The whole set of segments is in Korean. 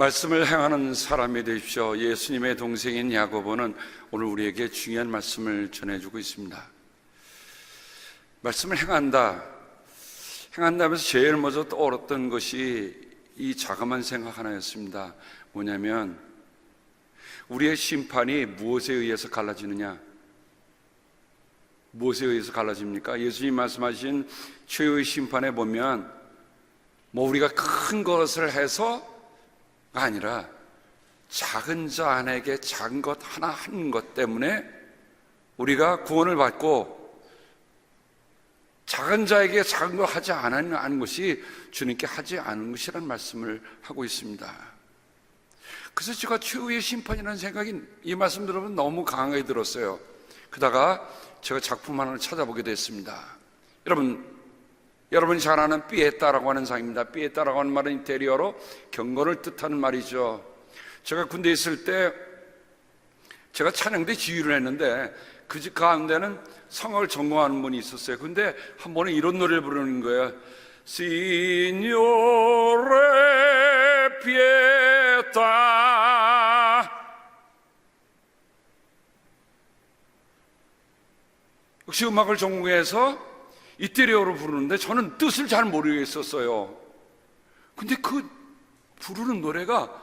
말씀을 행하는 사람이 되십시오. 예수님의 동생인 야고보는 오늘 우리에게 중요한 말씀을 전해주고 있습니다. 말씀을 행한다면서 제일 먼저 떠올랐던 것이 이 자그마한 생각 하나였습니다. 뭐냐면 우리의 심판이 무엇에 의해서 갈라지느냐? 무엇에 의해서 갈라집니까? 예수님 말씀하신 최후의 심판에 보면 우리가 큰 것을 해서가 아니라 작은 자 안에게 작은 것 하나 한 것 때문에 우리가 구원을 받고 작은 자에게 작은 거 하지 않은 것이 주님께 하지 않은 것이라는 말씀을 하고 있습니다. 그래서 제가 최후의 심판이라는 생각이 이 말씀 들으면 너무 강하게 들었어요. 그러다가 제가 작품 하나를 찾아보게 됐습니다. 여러분이 잘 아는 피에타라고 하는 상입니다. 피에타라고 하는 말은 이태리어로 경건을 뜻하는 말이죠. 제가 군대에 있을 때 제가 찬양대 지휘를 했는데 그 집 가운데는 성악을 전공하는 분이 있었어요. 근데 한 번에 이런 노래를 부르는 거예요. Signore pietà. 역시 음악을 전공해서 이태리어로 부르는데 저는 뜻을 잘 모르겠었어요. 근데 그 부르는 노래가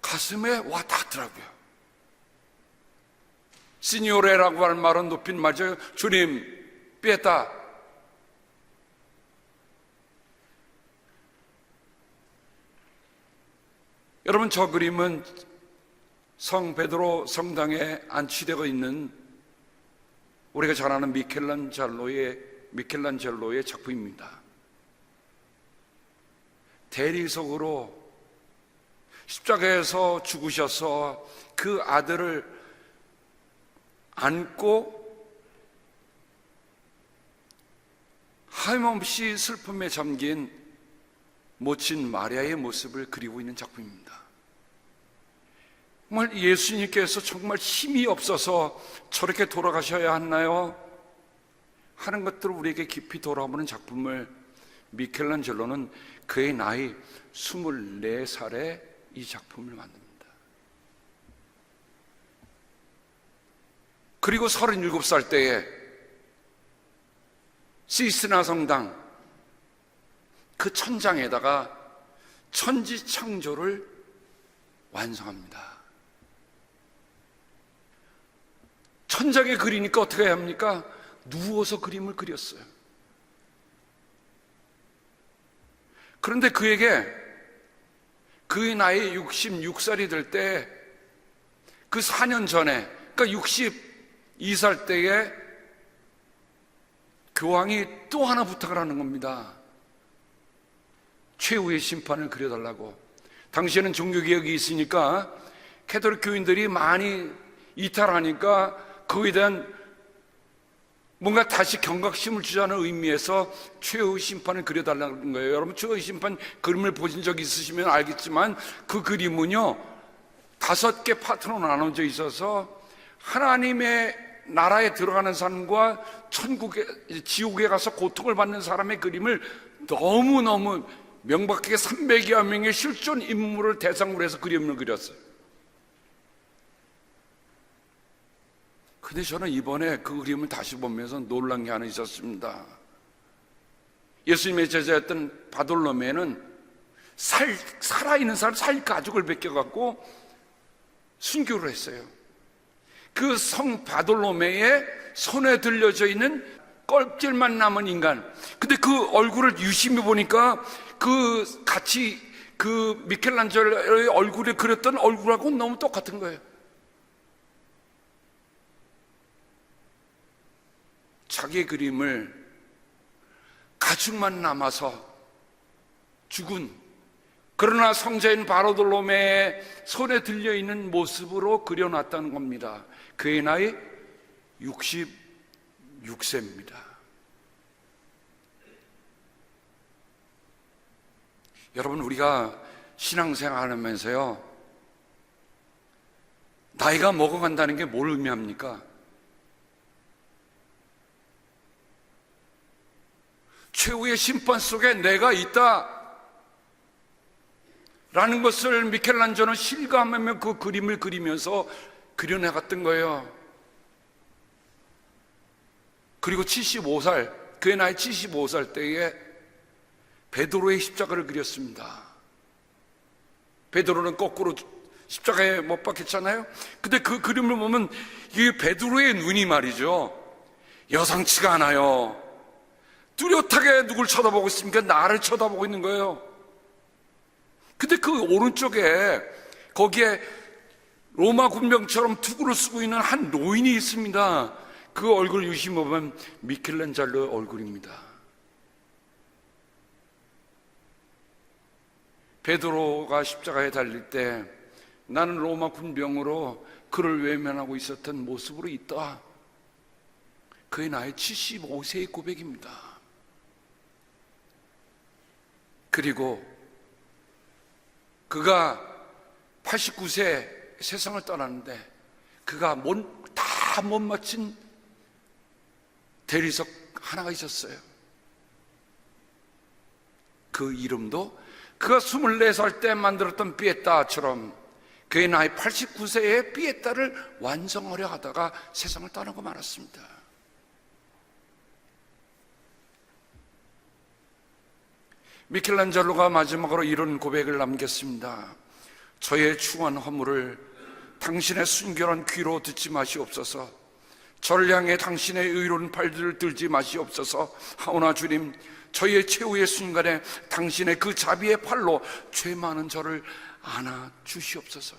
가슴에 와 닿더라고요. 시니오레라고 하는 말은 높인 말이죠. 주님, 피에타. 여러분, 저 그림은 성 베드로 성당에 안치되어 있는 우리가 잘 아는 미켈란젤로의 작품입니다. 대리석으로 십자가에서 죽으셔서 그 아들을 안고 하염없이 슬픔에 잠긴 모친 마리아의 모습을 그리고 있는 작품입니다. 정말 예수님께서 정말 힘이 없어서 저렇게 돌아가셔야 했나요? 하는 것들을 우리에게 깊이 돌아보는 작품을 미켈란젤로는 그의 나이 24살에 이 작품을 만듭니다. 그리고 37살 때에 시스티나 성당 그 천장에다가 천지창조를 완성합니다. 천장에 그리니까 어떻게 해야 합니까? 누워서 그림을 그렸어요. 그런데 그에게 그의 나이 66살이 될 때 그 4년 전에, 그러니까 62살 때에 교황이 또 하나 부탁을 하는 겁니다. 최후의 심판을 그려달라고. 당시에는 종교개혁이 있으니까 캐톨릭 교인들이 많이 이탈하니까 그에 대한 뭔가 다시 경각심을 주자는 의미에서 최후의 심판을 그려달라는 거예요. 여러분, 최후의 심판 그림을 보신 적 있으시면 알겠지만 그 그림은요 5개 파트로 나눠져 있어서 하나님의 나라에 들어가는 사람과 지옥에 가서 고통을 받는 사람의 그림을 너무너무 명백하게 300여 명의 실존 인물을 대상으로 해서 그림을 그렸어요. 근데 저는 이번에 그 그림을 다시 보면서 놀란 게 하나 있었습니다. 예수님의 제자였던 바돌로메는 살아있는 사람, 살 가죽을 벗겨갖고 순교를 했어요. 그 성 바돌로메의 손에 들려져 있는 껍질만 남은 인간. 근데 그 얼굴을 유심히 보니까 그 미켈란젤로의 얼굴에 그렸던 얼굴하고 너무 똑같은 거예요. 자기 그림을 가죽만 남아서 죽은, 그러나 성자인 바돌로메의 손에 들려있는 모습으로 그려놨다는 겁니다. 그의 나이 66세입니다. 여러분, 우리가 신앙생활 하면서요 나이가 먹어간다는 게 뭘 의미합니까? 최후의 심판 속에 내가 있다 라는 것을 미켈란젤로는 실감하며 그 그림을 그리면서 그려나갔던 거예요. 그리고 75살, 그의 나이 75살 때에 베드로의 십자가를 그렸습니다. 베드로는 거꾸로 십자가에 못 박혔잖아요. 근데 그 그림을 보면 이 베드로의 눈이 말이죠, 여상치가 않아요. 뚜렷하게 누굴 쳐다보고 있습니까? 나를 쳐다보고 있는 거예요. 근데 그 오른쪽에 거기에 로마 군병처럼 투구를 쓰고 있는 한 노인이 있습니다. 그 얼굴 유심히 보면 미켈란젤로의 얼굴입니다. 베드로가 십자가에 달릴 때 나는 로마 군병으로 그를 외면하고 있었던 모습으로 있다. 그의 나이 75세의 고백입니다. 그리고 그가 89세 세상을 떠났는데 그가 다 못 맞힌 대리석 하나가 있었어요. 그 이름도 그가 24살 때 만들었던 피에타처럼 그의 나이 89세에 피에타를 완성하려 하다가 세상을 떠나고 말았습니다. 미켈란젤로가 마지막으로 이런 고백을 남겼습니다. 저의 추한 허물을 당신의 순결한 귀로 듣지 마시옵소서. 저를 향해 당신의 의로운 팔들을 들지 마시옵소서. 하오나 주님, 저희의 최후의 순간에 당신의 그 자비의 팔로 죄 많은 저를 안아 주시옵소서.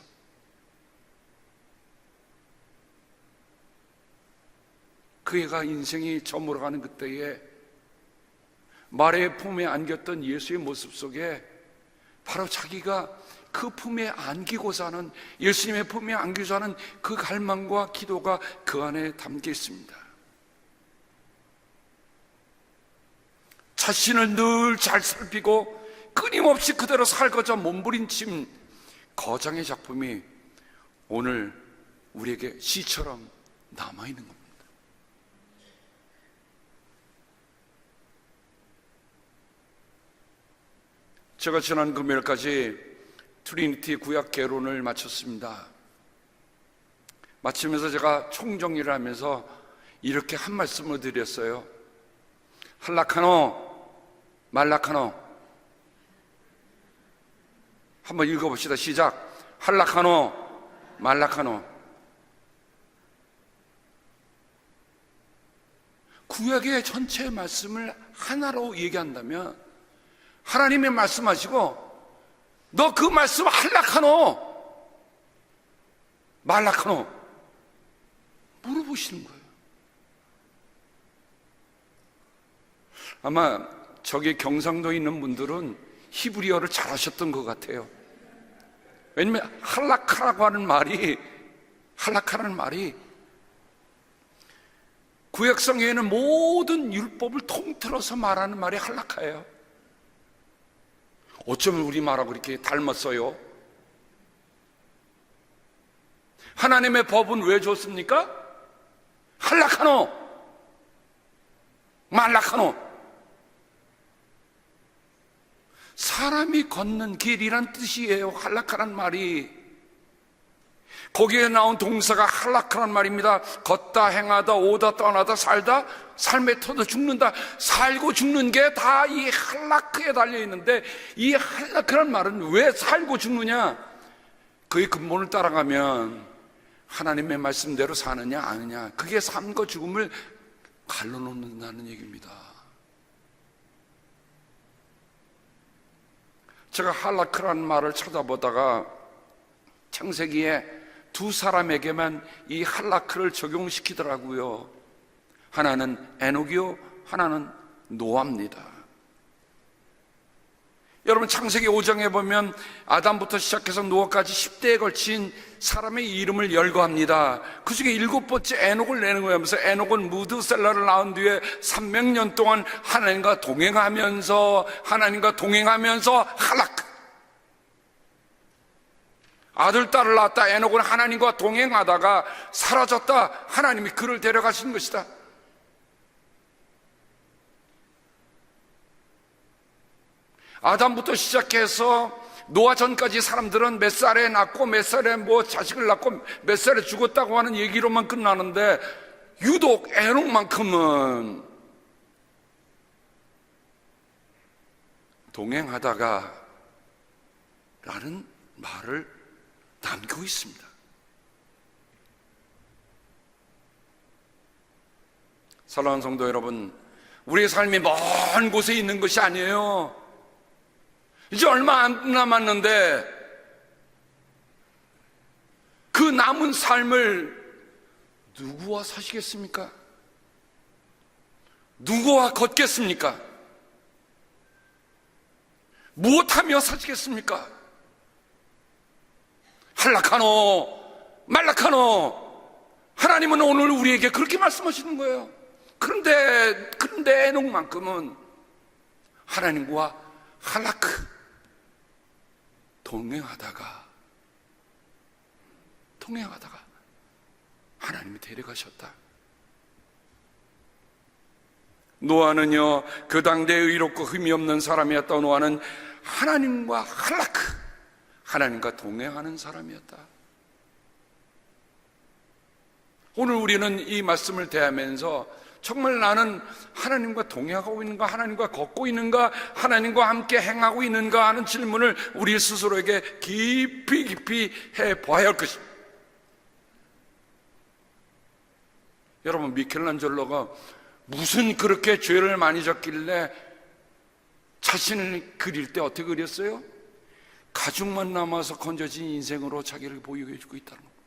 그 애가 인생이 저물어가는 그때에 마리아의 품에 안겼던 예수의 모습 속에 바로 자기가 그 품에 안기고자 하는, 예수님의 품에 안기고자 하는 그 갈망과 기도가 그 안에 담겨 있습니다. 자신을 늘 잘 살피고 끊임없이 그대로 살고자 몸부림친 거장의 작품이 오늘 우리에게 시처럼 남아있는 겁니다. 제가 지난 금요일까지 트리니티 구약 개론을 마쳤습니다. 마치면서 제가 총정리를 하면서 이렇게 한 말씀을 드렸어요. 할라카노 말라카노. 한번 읽어봅시다. 시작. 할라카노 말라카노. 구약의 전체 말씀을 하나로 얘기한다면 하나님이 말씀하시고 너 그 말씀 할라카노 말라카노 물어보시는 거예요. 아마 저기 경상도에 있는 분들은 히브리어를 잘하셨던 것 같아요. 왜냐면 할라카라고 하는 말이, 할라카라는 말이 구약성에는 모든 율법을 통틀어서 말하는 말이 할라카예요. 어쩌면 우리말하고 이렇게 닮았어요? 하나님의 법은 왜 줬습니까? 할라카노 말라카노. 사람이 걷는 길이란 뜻이에요. 할라카란 말이. 거기에 나온 동사가 할라카란 말입니다. 걷다, 행하다, 오다, 떠나다, 살다, 삶의 터도 죽는다. 살고 죽는 게 다 이 할라크에 달려있는데, 이 할라크란 말은 왜 살고 죽느냐? 그의 근본을 따라가면 하나님의 말씀대로 사느냐 아느냐, 그게 삶과 죽음을 갈라놓는다는 얘기입니다. 제가 할라크란 말을 찾아보다가 창세기에 두 사람에게만 이 할라크를 적용시키더라고요. 하나는 에녹이요, 하나는 노아입니다. 여러분, 창세기 5장에 보면 아담부터 시작해서 노아까지 10대에 걸친 사람의 이름을 열거합니다. 그 중에 7번째 에녹을 내는 거예요. 하면서 에녹은 무드셀라를 낳은 뒤에 300년 동안 하나님과 동행하면서 할라크, 아들, 딸을 낳았다. 에녹은 하나님과 동행하다가 사라졌다. 하나님이 그를 데려가신 것이다. 아담부터 시작해서 노아 전까지 사람들은 몇 살에 낳고 몇 살에 뭐 자식을 낳고 몇 살에 죽었다고 하는 얘기로만 끝나는데 유독 에녹만큼은 동행하다가 라는 말을 남기고 있습니다. 사랑하는 성도 여러분, 우리의 삶이 먼 곳에 있는 것이 아니에요. 이제 얼마 안 남았는데 그 남은 삶을 누구와 사시겠습니까? 누구와 걷겠습니까? 무엇하며 사시겠습니까? 할락하노 말락하노, 하나님은 오늘 우리에게 그렇게 말씀하시는 거예요. 그런데 에녹만큼은 하나님과 할라크 동행하다가 하나님이 데려가셨다. 노아는요, 그 당대 의롭고 흠이 없는 사람이었던 노아는 하나님과 할라크, 하나님과 동행하는 사람이었다. 오늘 우리는 이 말씀을 대하면서 정말 나는 하나님과 동행하고 있는가, 하나님과 걷고 있는가, 하나님과 함께 행하고 있는가 하는 질문을 우리 스스로에게 깊이 해봐야 할 것입니다. 여러분, 미켈란젤로가 무슨 그렇게 죄를 많이 졌길래 자신을 그릴 때 어떻게 그렸어요? 가죽만 남아서 건져진 인생으로 자기를 보여주고 있다는 겁니다.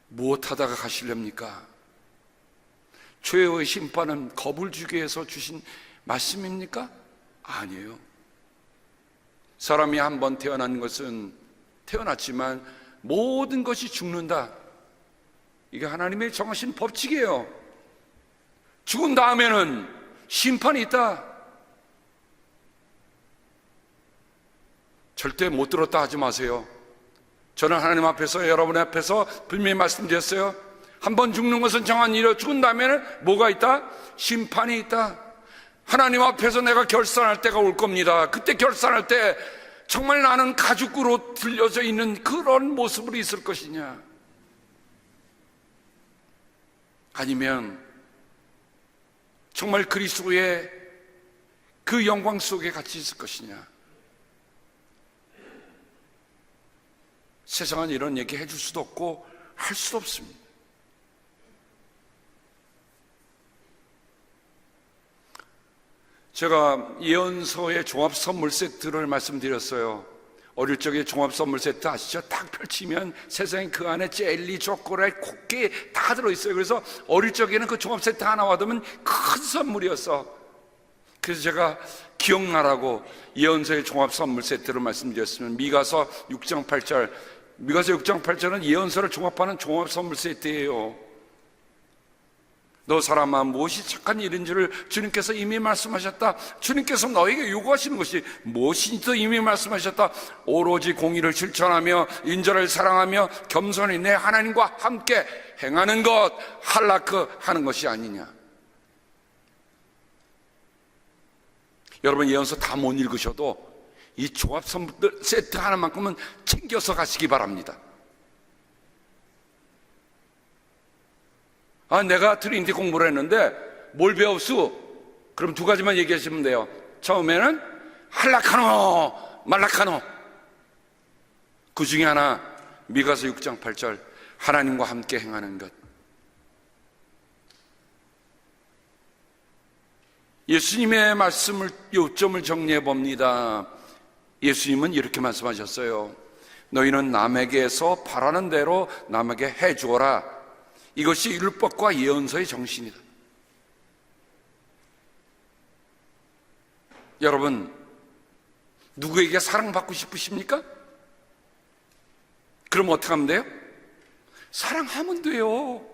무엇하다가 가시렵니까? 죄의 심판은 겁을 주기 위해서 주신 말씀입니까? 아니에요. 사람이 한번 태어난 것은 태어났지만 모든 것이 죽는다. 이게 하나님의 정하신 법칙이에요. 죽은 다음에는 심판이 있다. 절대 못 들었다 하지 마세요. 저는 하나님 앞에서, 여러분 앞에서 분명히 말씀드렸어요. 한번 죽는 것은 정한 일이요, 죽은 다음에는 뭐가 있다? 심판이 있다. 하나님 앞에서 내가 결산할 때가 올 겁니다. 그때 결산할 때 정말 나는 가죽으로 들려져 있는 그런 모습으로 있을 것이냐, 아니면 정말 그리스도의 그 영광 속에 같이 있을 것이냐. 세상은 이런 얘기 해줄 수도 없고 할 수도 없습니다. 제가 예언서의 종합 선물 세트를 말씀드렸어요. 어릴 적에 종합 선물 세트 아시죠? 딱 펼치면 세상에 그 안에 젤리, 초콜릿, 쿠키 다 들어있어요. 그래서 어릴 적에는 그 종합 세트 하나 받으면 큰 선물이었어. 그래서 제가 기억나라고 예언서의 종합 선물 세트를 말씀드렸으면 미가서 6장 8절, 미가서 6장 8절은 예언서를 종합하는 종합 선물 세트예요. 너 사람아, 무엇이 착한 일인지를 주님께서 이미 말씀하셨다. 주님께서 너에게 요구하시는 것이 무엇인지도 이미 말씀하셨다. 오로지 공의를 실천하며 인자를 사랑하며 겸손히 내 하나님과 함께 행하는 것, 할라크 하는 것이 아니냐. 여러분, 예언서 다 못 읽으셔도 이 종합 선물 세트 하나만큼은 챙겨서 가시기 바랍니다. 내가 트리니티 공부를 했는데 뭘 배웠수? 그럼 두 가지만 얘기하시면 돼요. 처음에는 할라카노 말라카노, 그 중에 하나 미가서 6장 8절 하나님과 함께 행하는 것. 예수님의 말씀을, 요점을 정리해 봅니다. 예수님은 이렇게 말씀하셨어요. 너희는 남에게서 바라는 대로 남에게 해주어라. 이것이 율법과 예언서의 정신이다. 여러분, 누구에게 사랑받고 싶으십니까? 그럼 어떻게 하면 돼요? 사랑하면 돼요.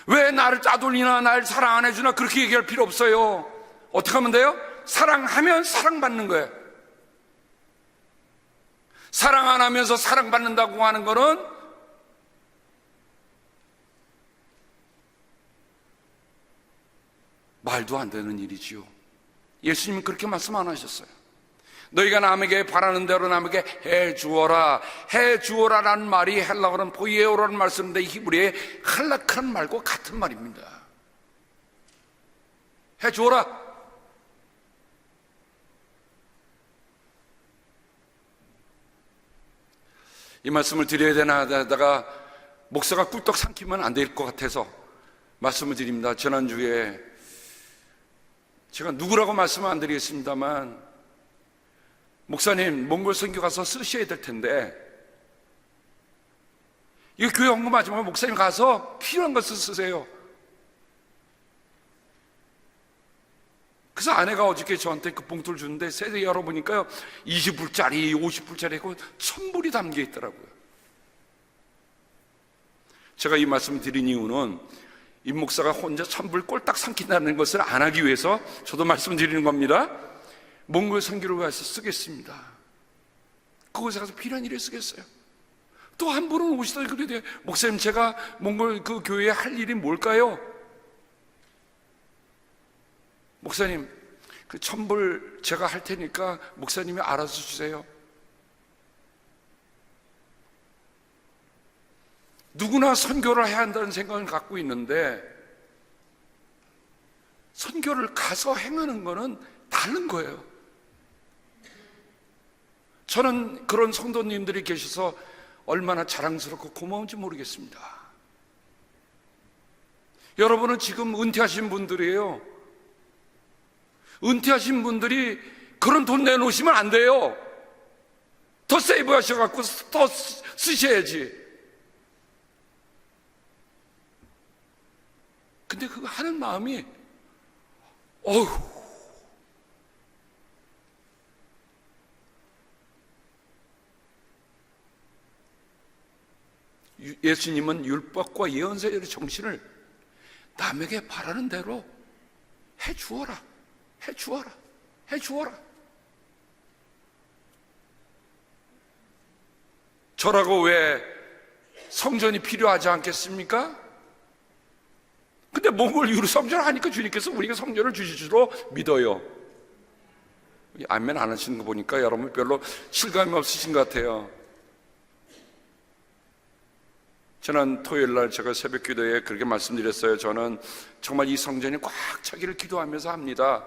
왜 나를 따돌리나, 나를 사랑 안 해주나 그렇게 얘기할 필요 없어요. 어떻게 하면 돼요? 사랑하면 사랑받는 거예요. 사랑 안 하면서 사랑받는다고 하는 거는 말도 안 되는 일이지요. 예수님은 그렇게 말씀 안 하셨어요. 너희가 남에게 바라는 대로 남에게 해주어라. 해주어라라는 말이 헬라어로는 포이에오라는 말씀인데 히브리의 할라크라는 말과 같은 말입니다. 해주어라. 이 말씀을 드려야 되나 하다가 목사가 꿀떡 삼키면 안 될 것 같아서 말씀을 드립니다. 지난주에 제가 누구라고 말씀은 안 드리겠습니다만, 목사님 몽골 선교 가서 쓰셔야 될 텐데, 이거 교회 헌금하지만 목사님 가서 필요한 것을 쓰세요. 그래서 아내가 어저께 저한테 그 봉투를 주는데 세대 열어보니까요, 20불짜리 50불짜리고 1000불이 담겨 있더라고요. 제가 이 말씀을 드린 이유는 임 목사가 혼자 1000불 꼴딱 삼킨다는 것을 안 하기 위해서 저도 말씀드리는 겁니다. 몽골 선교를 가서 쓰겠습니다. 그곳에 가서 필요한 일에 쓰겠어요. 또 한 분은 오시더니 그래요. 목사님, 제가 몽골 그 교회에 할 일이 뭘까요? 목사님, 그 1000불 제가 할 테니까 목사님이 알아서 주세요. 누구나 선교를 해야 한다는 생각을 갖고 있는데, 선교를 가서 행하는 거는 다른 거예요. 저는 그런 성도님들이 계셔서 얼마나 자랑스럽고 고마운지 모르겠습니다. 여러분은 지금 은퇴하신 분들이에요. 은퇴하신 분들이 그런 돈 내놓으시면 안 돼요. 더 세이브 하셔갖고 더 쓰셔야지. 근데 그거 하는 마음이, 예수님은 율법과 예언서의 정신을 남에게 바라는 대로 해주어라, 해주어라, 해주어라. 저라고 왜 성전이 필요하지 않겠습니까? 근데 몽골 유로 성전을 하니까 주님께서 우리가 성전을 주실 줄로 믿어요. 아멘 안 하시는 거 보니까 여러분 별로 실감이 없으신 것 같아요. 지난 토요일 날 제가 새벽 기도에 그렇게 말씀드렸어요. 저는 정말 이 성전이 꽉 차기를 기도하면서 합니다.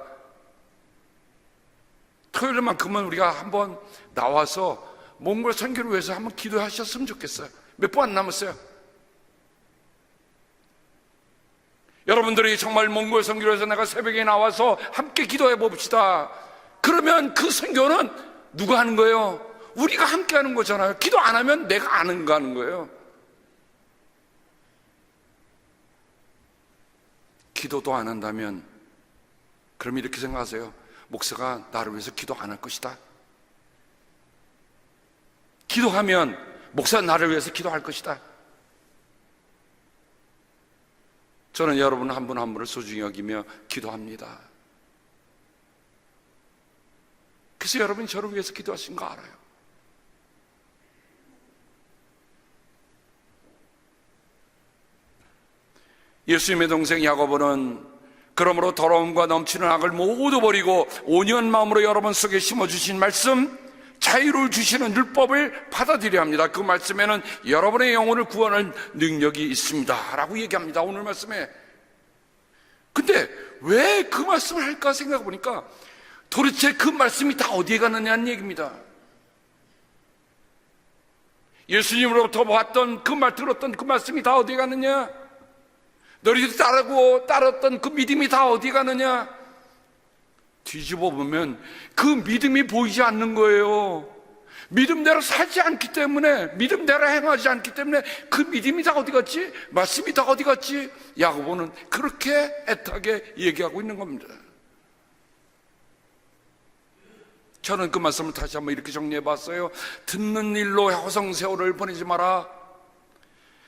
토요일만큼은 우리가 한번 나와서 몽골 선교를 위해서 한번 기도하셨으면 좋겠어요. 몇 번 안 남았어요. 여러분들이 정말 몽골 선교를 위해서 내가 새벽에 나와서 함께 기도해 봅시다. 그러면 그 선교는 누가 하는 거예요? 우리가 함께 하는 거잖아요. 기도 안 하면 내가 아는 거 하는 거예요. 기도도 안 한다면 그럼 이렇게 생각하세요. 목사가 나를 위해서 기도 안 할 것이다. 기도하면 목사가 나를 위해서 기도할 것이다. 저는 여러분 한 분 한 분을 소중히 여기며 기도합니다. 그래서 여러분이 저를 위해서 기도하신 거 알아요. 예수님의 동생 야고보는 그러므로 더러움과 넘치는 악을 모두 버리고 온유한 마음으로 여러분 속에 심어주신 말씀, 자유를 주시는 율법을 받아들여야 합니다. 그 말씀에는 여러분의 영혼을 구원할 능력이 있습니다 라고 얘기합니다. 오늘 말씀에. 근데 왜 그 말씀을 할까 생각해 보니까 도대체 그 말씀이 다 어디에 가느냐는 얘기입니다. 예수님으로부터 봤던 그 말, 들었던 그 말씀이 다 어디에 가느냐? 너희들이 따랐던 그 믿음이 다 어디 가느냐? 뒤집어 보면 그 믿음이 보이지 않는 거예요. 믿음대로 살지 않기 때문에, 믿음대로 행하지 않기 때문에 그 믿음이 다 어디 갔지? 말씀이 다 어디 갔지? 야고보는 그렇게 애타게 얘기하고 있는 겁니다. 저는 그 말씀을 다시 한번 이렇게 정리해 봤어요. 듣는 일로 허송세월을 보내지 마라.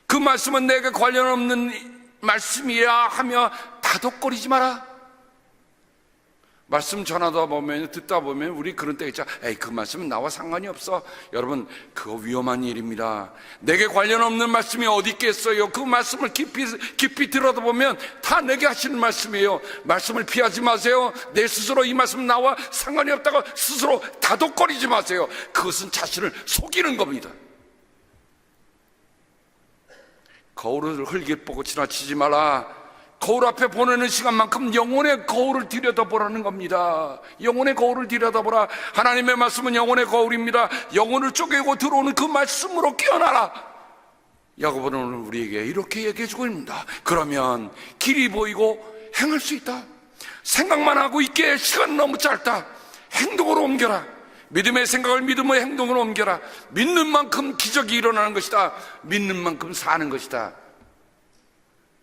그 말씀은 내게 관련 없는 말씀이야 하며 다독거리지 마라. 말씀 전하다 보면, 듣다 보면 우리 그런 때 있죠. 에이, 그 말씀은 나와 상관이 없어. 여러분, 그거 위험한 일입니다. 내게 관련 없는 말씀이 어디 있겠어요. 그 말씀을 깊이 들여다보면 다 내게 하시는 말씀이에요. 말씀을 피하지 마세요. 내 스스로 이 말씀 나와 상관이 없다고 스스로 다독거리지 마세요. 그것은 자신을 속이는 겁니다. 거울을 흙을 보고 지나치지 마라. 거울 앞에 보내는 시간만큼 영혼의 거울을 들여다보라는 겁니다. 영혼의 거울을 들여다보라. 하나님의 말씀은 영혼의 거울입니다. 영혼을 쪼개고 들어오는 그 말씀으로 깨어나라. 야고보는 오늘 우리에게 이렇게 얘기해 주고 있습니다. 그러면 길이 보이고 행할 수 있다. 생각만 하고 있기에 시간은 너무 짧다. 행동으로 옮겨라. 믿음의 생각을 믿음의 행동으로 옮겨라. 믿는 만큼 기적이 일어나는 것이다. 믿는 만큼 사는 것이다.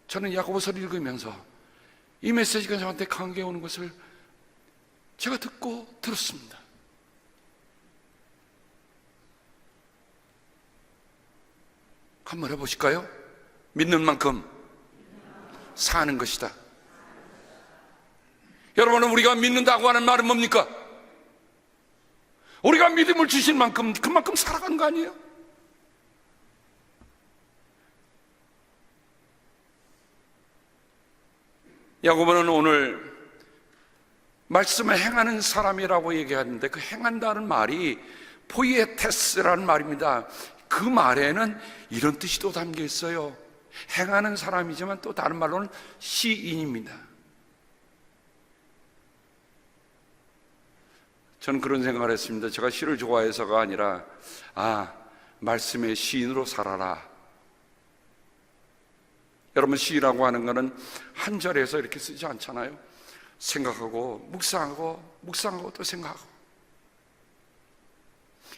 저는 야고보서를 읽으면서 이 메시지가 저한테 강하게 오는 것을 제가 듣고 들었습니다. 한번 해보실까요? 믿는 만큼 사는 것이다. 여러분은 우리가 믿는다고 하는 말은 뭡니까? 우리가 믿음을 주신 만큼 그만큼 살아가는 거 아니에요? 야고보는 오늘 말씀을 행하는 사람이라고 얘기하는데 그 행한다는 말이 포이에테스라는 말입니다. 그 말에는 이런 뜻이 또 담겨 있어요. 행하는 사람이지만 또 다른 말로는 시인입니다. 저는 그런 생각을 했습니다. 제가 시를 좋아해서가 아니라 말씀의 시인으로 살아라. 여러분, 시라고 하는 것은 한 절에서 이렇게 쓰지 않잖아요. 생각하고 묵상하고 또 생각하고.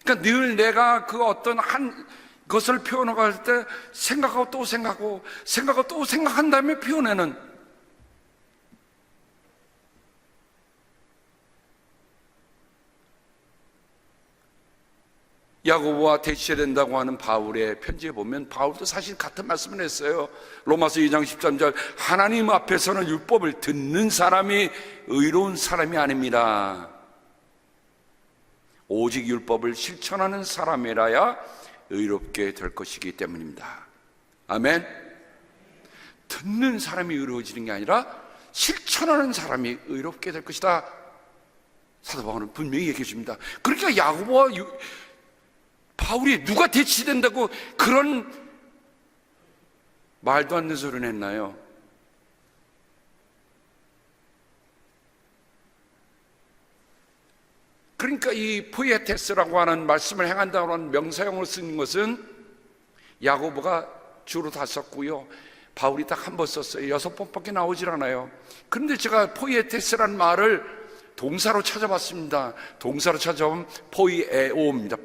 그러니까 늘 내가 그 어떤 한 것을 표현할 때 생각하고 또 생각한 다음에 표현하는, 야고보와 대치해야 된다고 하는 바울의 편지에 보면 바울도 사실 같은 말씀을 했어요. 로마서 2장 13절 하나님 앞에서는 율법을 듣는 사람이 의로운 사람이 아닙니다. 오직 율법을 실천하는 사람이라야 의롭게 될 것이기 때문입니다. 아멘. 듣는 사람이 의로워지는 게 아니라 실천하는 사람이 의롭게 될 것이다. 사도 바울은 분명히 얘기해 줍니다. 그러니까 야고보와 바울이 누가 대치된다고 그런 말도 안 되는 소리를 했나요? 그러니까 이 포이에테스라고 하는 말씀을 행한다고 하는 명사형을 쓴 것은 야고보가 주로 다 썼고요, 바울이 딱 한 번 썼어요. 6번밖에 나오질 않아요. 그런데 제가 포이에테스라는 말을 동사로 찾아봤습니다. 동사로 찾아보면 포이에오입니다.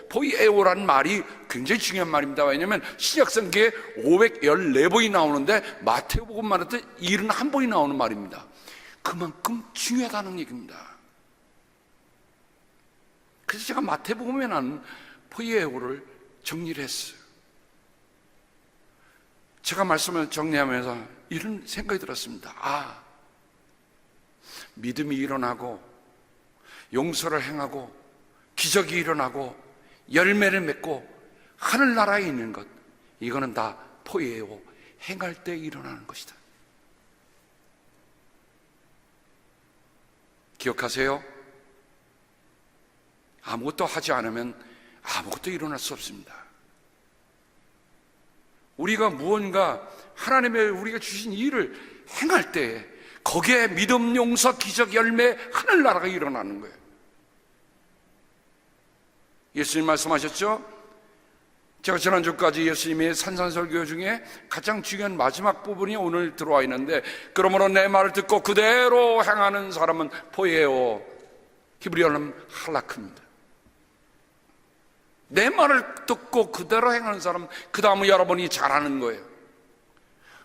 포이에오라는 말이 굉장히 중요한 말입니다. 왜냐하면 신약성경에 514번이 나오는데 마태복음만 해도 71번이 나오는 말입니다. 그만큼 중요하다는 얘기입니다. 그래서 제가 마태복음에 나는 포이에오를 정리를 했어요. 제가 말씀을 정리하면서 이런 생각이 들었습니다. 믿음이 일어나고 용서를 행하고 기적이 일어나고 열매를 맺고 하늘나라에 있는 것, 이거는 다 포이에오, 행할 때 일어나는 것이다. 기억하세요? 아무것도 하지 않으면 아무것도 일어날 수 없습니다. 우리가 무언가 하나님의 우리가 주신 일을 행할 때 거기에 믿음, 용서, 기적, 열매, 하늘나라가 일어나는 거예요. 예수님 말씀하셨죠? 제가 지난주까지 예수님의 산산설교 중에 가장 중요한 마지막 부분이 오늘 들어와 있는데, 그러므로 내 말을 듣고 그대로 행하는 사람은 포이에오, 히브리어는 할라크입니다. 내 말을 듣고 그대로 행하는 사람은 그 다음은 여러분이 잘하는 거예요.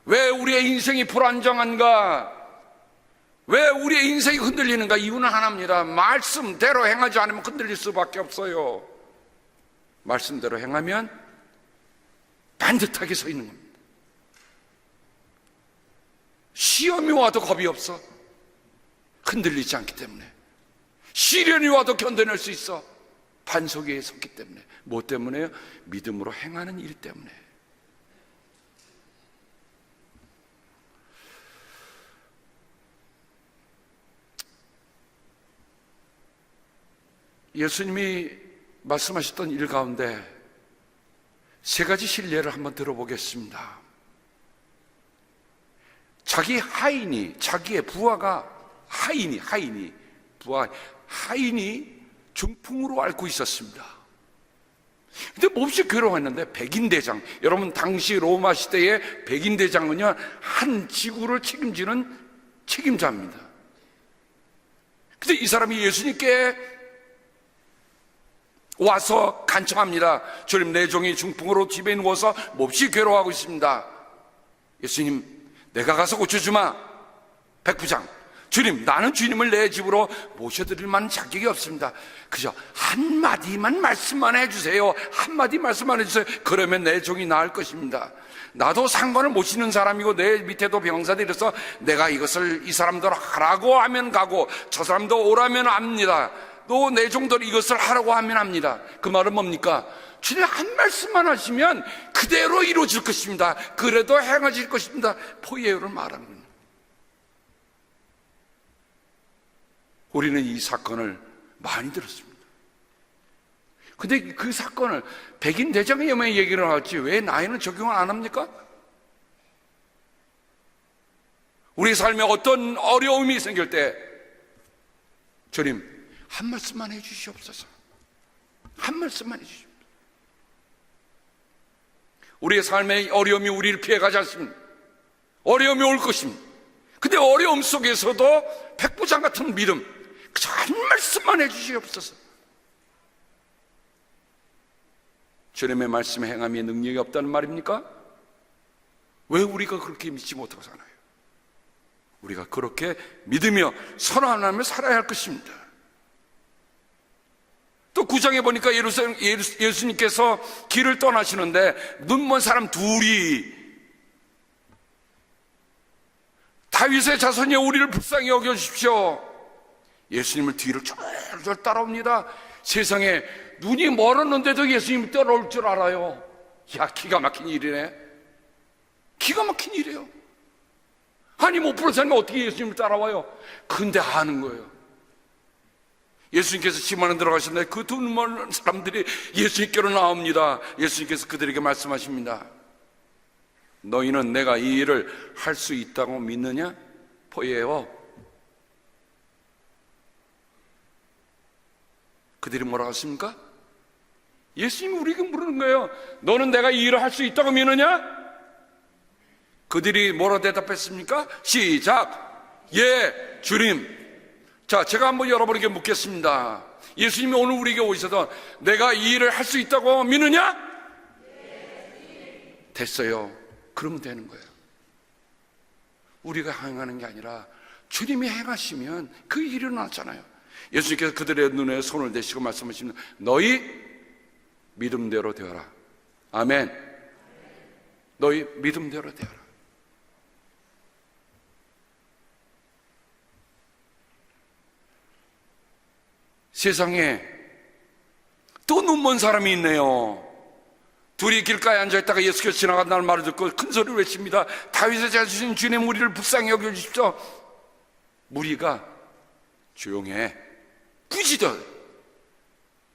왜 우리의 인생이 불안정한가? 왜 우리의 인생이 흔들리는가? 이유는 하나입니다. 말씀대로 행하지 않으면 흔들릴 수밖에 없어요. 말씀대로 행하면 반듯하게 서 있는 겁니다. 시험이 와도 겁이 없어. 흔들리지 않기 때문에, 시련이 와도 견뎌낼 수 있어. 반석 위에 섰기 때문에. 뭐 때문에요? 믿음으로 행하는 일 때문에. 예수님이 말씀하셨던 일 가운데 세 가지 신뢰를 한번 들어보겠습니다. 자기 하인이, 자기의 부하가 하인이 중풍으로 앓고 있었습니다. 근데 몹시 괴로워했는데 백인대장, 여러분 당시 로마 시대의 백인대장은요, 한 지구를 책임지는 책임자입니다. 근데 이 사람이 예수님께 와서 간청합니다. 주님, 내 종이 중풍으로 집에 누워서 몹시 괴로워하고 있습니다. 예수님, 내가 가서 고쳐주마. 백부장, 주님, 나는 주님을 내 집으로 모셔드릴 만한 자격이 없습니다. 그저 한마디만 말씀만 해주세요. 한마디 말씀만 해주세요. 그러면 내 종이 나을 것입니다. 나도 상관을 모시는 사람이고 내 밑에도 병사들이 있어서 내가 이것을 이 사람들 하라고 하면 가고 저 사람도 오라면 압니다. 또 내 종들 이것을 하라고 하면 합니다. 그 말은 뭡니까? 주님 한 말씀만 하시면 그대로 이루어질 것입니다. 그래도 행하실 것입니다. 포예요를 말하는 겁니다. 우리는 이 사건을 많이 들었습니다. 근데 그 사건을 백인 대장에만 얘기를 하지 왜 나이는 적용을 안 합니까? 우리 삶에 어떤 어려움이 생길 때 주님 한 말씀만 해주시옵소서. 한 말씀만 해주시옵소서. 우리의 삶의 어려움이 우리를 피해가지 않습니다. 어려움이 올 것입니다. 근데 어려움 속에서도 백부장 같은 믿음, 그저 한 말씀만 해주시옵소서. 주님의 말씀에 행함이 능력이 없다는 말입니까? 왜 우리가 그렇게 믿지 못하고 사나요? 우리가 그렇게 믿으며 선언하며 살아야 할 것입니다. 또 9장에 보니까 예수님께서 길을 떠나시는데 눈먼 사람 둘이 다윗의 자손이 우리를 불쌍히 여겨주십시오. 예수님을 뒤를 쫄쫄 따라옵니다. 세상에 눈이 멀었는데도 예수님이 따라올 줄 알아요. 야, 기가 막힌 일이네. 기가 막힌 일이에요. 아니 못 부른 사람이 어떻게 예수님을 따라와요? 근데 아는 거예요. 예수님께서 집 안에 들어가셨는데 그 두 눈먼 사람들이 예수님께로 나옵니다. 예수님께서 그들에게 말씀하십니다. 너희는 내가 이 일을 할 수 있다고 믿느냐? 포예요. 그들이 뭐라고 했습니까? 예수님이 우리에게 물은 거예요. 너는 내가 이 일을 할 수 있다고 믿느냐? 그들이 뭐라 대답했습니까? 시작. 예, 주님. 자, 제가 한번 여러분에게 묻겠습니다. 예수님이 오늘 우리에게 오셔서 내가 이 일을 할 수 있다고 믿느냐? 됐어요. 그러면 되는 거예요. 우리가 행하는 게 아니라 주님이 행하시면 그 일이 일어났잖아요. 예수님께서 그들의 눈에 손을 대시고 말씀하시는 너희 믿음대로 되어라. 아멘. 너희 믿음대로 되어라. 세상에 또 눈먼 사람이 있네요. 둘이 길가에 앉아있다가 예수께서 지나간다는 말을 듣고 큰 소리를 외칩니다. 다윗의 자손인 주님 우리를 불쌍히 여겨주십시오. 무리가 조용해. 부지더.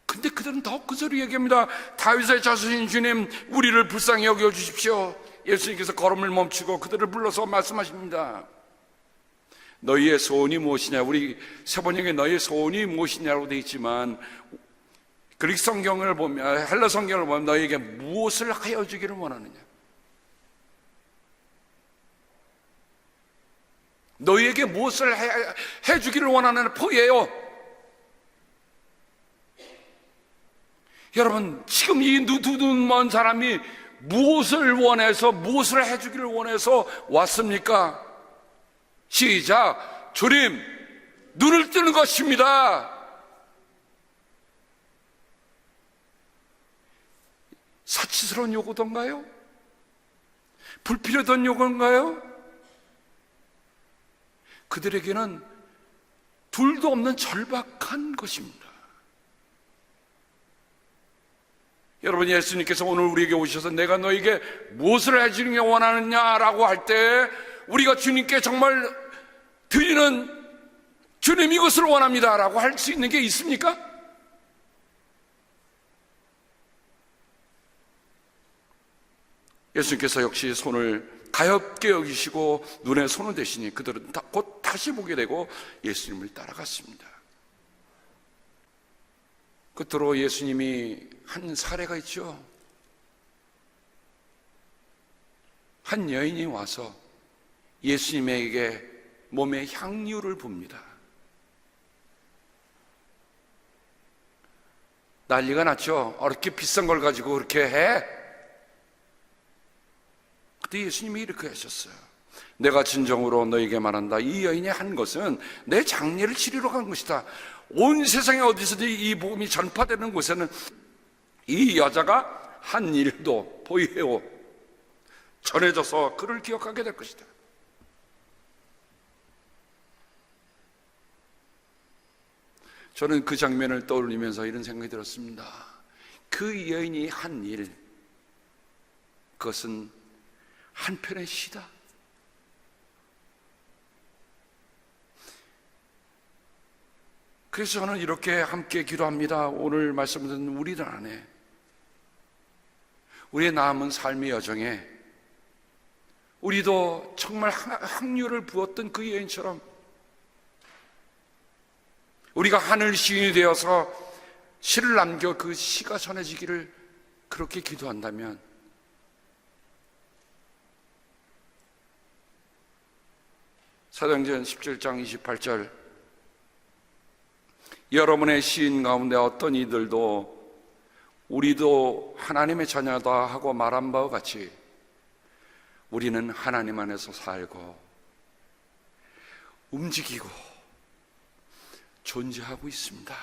근데 그들은 더 큰 소리 얘기합니다. 다윗의 자손인 주님 우리를 불쌍히 여겨주십시오. 예수님께서 걸음을 멈추고 그들을 불러서 말씀하십니다. 너희의 소원이 무엇이냐? 우리 세번역에 너희의 소원이 무엇이냐고 되어 있지만 그리스 성경을 보면, 헬라 성경을 보면 너희에게 무엇을 하여 주기를 원하느냐? 너희에게 무엇을 해 주기를 원하는 포예요. 여러분, 지금 이 두 눈먼 사람이 무엇을 원해서, 무엇을 해 주기를 원해서 왔습니까? 시작. 주님, 눈을 뜨는 것입니다. 사치스러운 요구던가요? 불필요한 요구인가요? 그들에게는 둘도 없는 절박한 것입니다. 여러분, 예수님께서 오늘 우리에게 오셔서 내가 너에게 무엇을 해주는 게 원하느냐라고 할 때 우리가 주님께 정말 드리는 주님 이것을 원합니다라고 할 수 있는 게 있습니까? 예수님께서 역시 손을 가엾게 여기시고 눈에 손을 대시니 그들은 곧 다시 보게 되고 예수님을 따라갔습니다. 끝으로 예수님이 한 사례가 있죠. 한 여인이 와서 예수님에게 몸에 향유를 붓니다. 난리가 났죠. 이렇게 비싼 걸 가지고 그렇게 해? 그때 예수님이 이렇게 하셨어요. 내가 진정으로 너에게 말한다. 이 여인이 한 것은 내 장례를 치르러 간 것이다. 온 세상에 어디서든 이 복음이 전파되는 곳에는 이 여자가 한 일도 보이고 전해져서 그를 기억하게 될 것이다. 저는 그 장면을 떠올리면서 이런 생각이 들었습니다. 그 여인이 한 일, 그것은 한편의 시다. 그래서 저는 이렇게 함께 기도합니다. 오늘 말씀 듣는 우리들 안에, 우리의 남은 삶의 여정에 우리도 정말 향유를 부었던 그 여인처럼 우리가 하늘 시인이 되어서 시를 남겨 그 시가 전해지기를 그렇게 기도한다면 사도행전 17장 28절 여러분의 시인 가운데 어떤 이들도 우리도 하나님의 자녀다 하고 말한 바와 같이 우리는 하나님 안에서 살고 움직이고 존재하고 있습니다.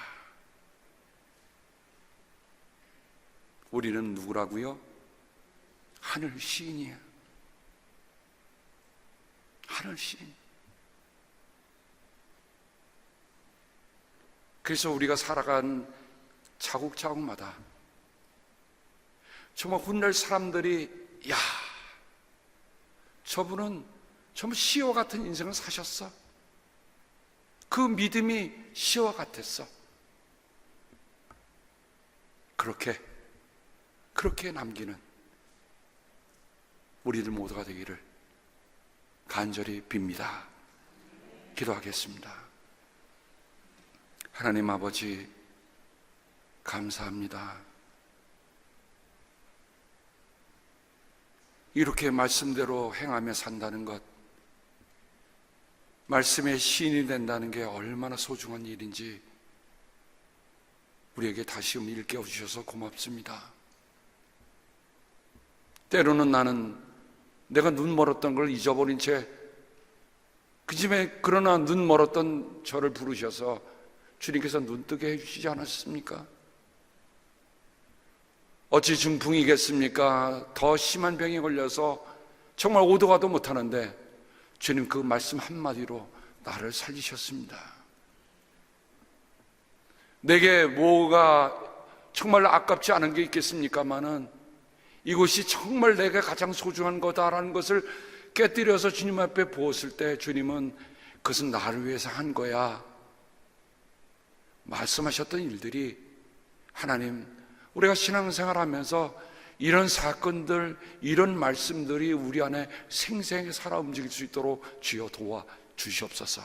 우리는 누구라고요? 하늘 시인이에요. 하늘 시인. 그래서 우리가 살아간 자국자국마다 정말 훗날 사람들이 야, 저분은 정말 시와 같은 인생을 사셨어. 그 믿음이 시와 같았어. 그렇게 남기는 우리들 모두가 되기를 간절히 빕니다. 기도하겠습니다. 하나님 아버지, 감사합니다. 이렇게 말씀대로 행하며 산다는 것, 말씀의 시인이 된다는 게 얼마나 소중한 일인지 우리에게 다시 일깨워 주셔서 고맙습니다. 때로는 나는 내가 눈 멀었던 걸 잊어버린 채 그쯤에 그러나 눈 멀었던 저를 부르셔서 주님께서 눈 뜨게 해주시지 않았습니까? 어찌 중풍이겠습니까? 더 심한 병에 걸려서 정말 오도 가도 못하는데 주님 그 말씀 한마디로 나를 살리셨습니다. 내게 뭐가 정말 아깝지 않은 게 있겠습니까마는 이곳이 정말 내게 가장 소중한 거다라는 것을 깨뜨려서 주님 앞에 부었을 때 주님은 그것은 나를 위해서 한 거야 말씀하셨던 일들이 하나님, 우리가 신앙생활하면서 이런 사건들, 이런 말씀들이 우리 안에 생생히 살아 움직일 수 있도록 주여 도와 주시옵소서.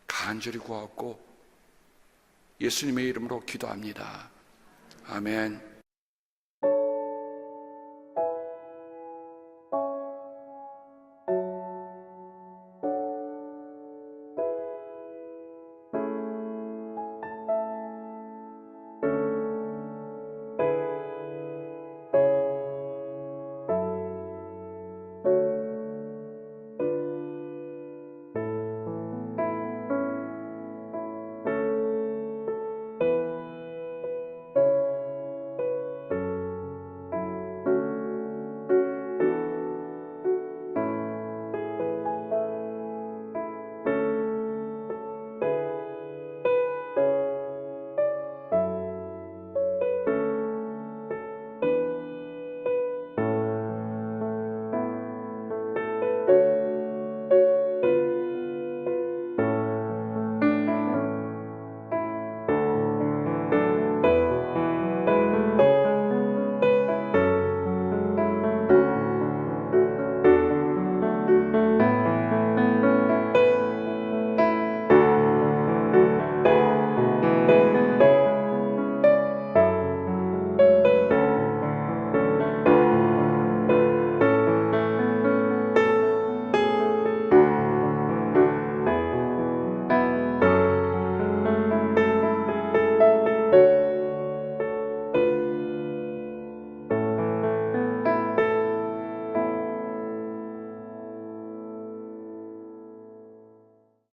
간절히 구하고 예수님의 이름으로 기도합니다. 아멘.